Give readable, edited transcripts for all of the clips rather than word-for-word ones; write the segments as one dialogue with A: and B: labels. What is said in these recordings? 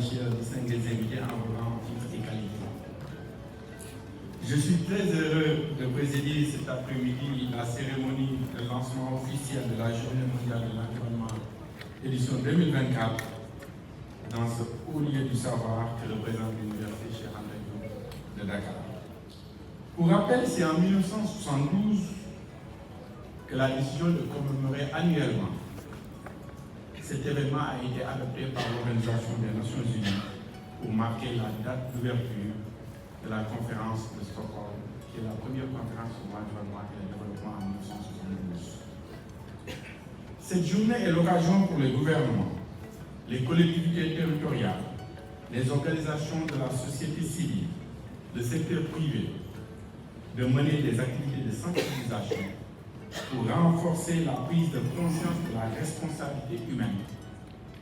A: chers distingués invités en vos rangs, titres et qualités. Je suis très heureux de présider cet après-midi la cérémonie de lancement officiel de la Journée mondiale de l'environnement édition 2024 dans ce haut lieu du savoir que représente l'Université Cheikh Anta Diop de Dakar. Pour rappel, c'est en 1972 que la décision de commémorer annuellement cet événement a été adopté par l'Organisation des Nations Unies pour marquer la date d'ouverture de la conférence de Stockholm, qui est la première conférence sur l'environnement et le développement en 1972. Cette journée est l'occasion pour les gouvernements, les collectivités territoriales, les organisations de la société civile, le secteur privé, de mener des activités de sensibilisation pour renforcer la prise de conscience de la responsabilité humaine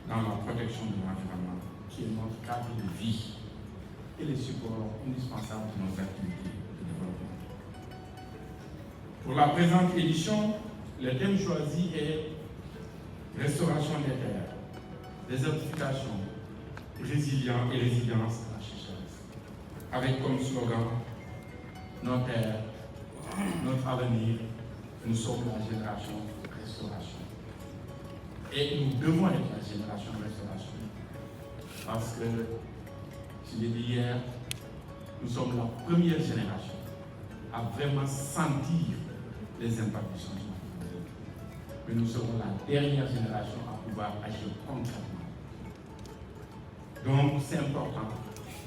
A: dans la protection de l'environnement, qui est notre cadre de vie et les supports indispensables de nos activités de développement. Pour la présente édition, le thème choisi est Restauration des terres, désertification, résilience et résilience à la sécheresse, avec comme slogan nos terres, notre avenir, nous sommes la génération restauration. Et nous devons être la génération restauration. Parce que, je l'ai dit hier, nous sommes la première génération à vraiment sentir les impacts du changement climatique. Mais nous serons la dernière génération à pouvoir agir concrètement. Donc, c'est important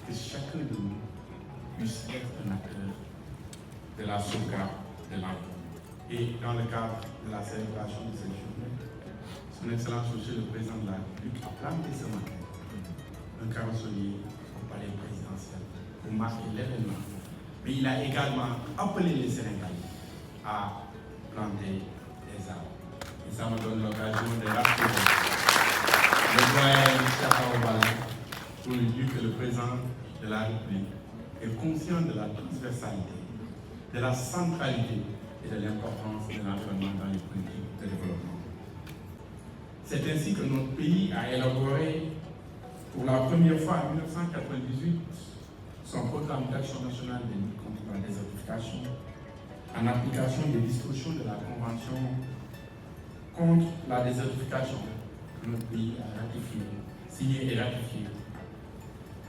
A: que chacun de nous puisse être un acteur de la sauvegarde de l'environnement. Et dans le cadre de la célébration de cette journée, Son Excellence Monsieur le Président de la République a planté ce matin un carrosselier au palais présidentiel pour marquer l'événement. Mais il a également appelé les Sénégalais à planter des arbres. Et ça me donne l'occasion de rappeler le doyen Chaka Obala pour lui dire que le Président de la République est conscient de la transversalité, de la centralité et de l'importance de l'environnement dans les politiques de développement. C'est ainsi que notre pays a élaboré pour la première fois en 1998 son programme d'action nationale de lutte contre la désertification en application des dispositions de la Convention contre la désertification que notre pays a ratifié, signé et ratifié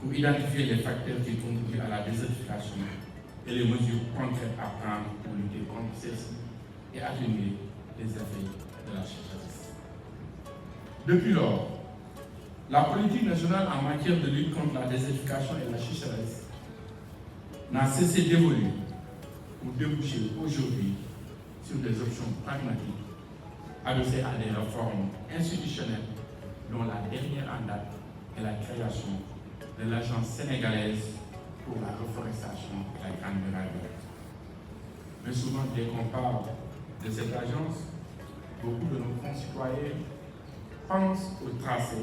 A: pour identifier les facteurs qui contribuent à la désertification et les mesures concrètes à prendre pour lutter contre celle-ci et atténuer les effets de la sécheresse. Depuis lors, la politique nationale en matière de lutte contre la désertification et la sécheresse n'a cessé d'évoluer pour déboucher aujourd'hui sur des options pragmatiques adossées à des réformes institutionnelles dont la dernière en date est la création de l'Agence sénégalaise pour la reforestation et la grande muraille verte. Mais souvent, dès qu'on parle de cette agence, beaucoup de nos concitoyens pensent au tracé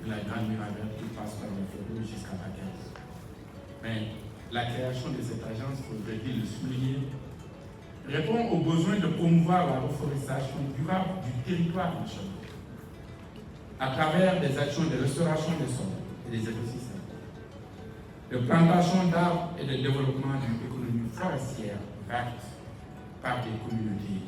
A: de la grande muraille verte qui passe par le Fédou jusqu'à la Caisse. Mais la création de cette agence, faudrait-il le souligner, répond au besoin de promouvoir la reforestation durable du territoire national à travers des actions de restauration des sols et des écosystèmes, de plantation d'arbres et de développement d'une économie forestière verte par des communautés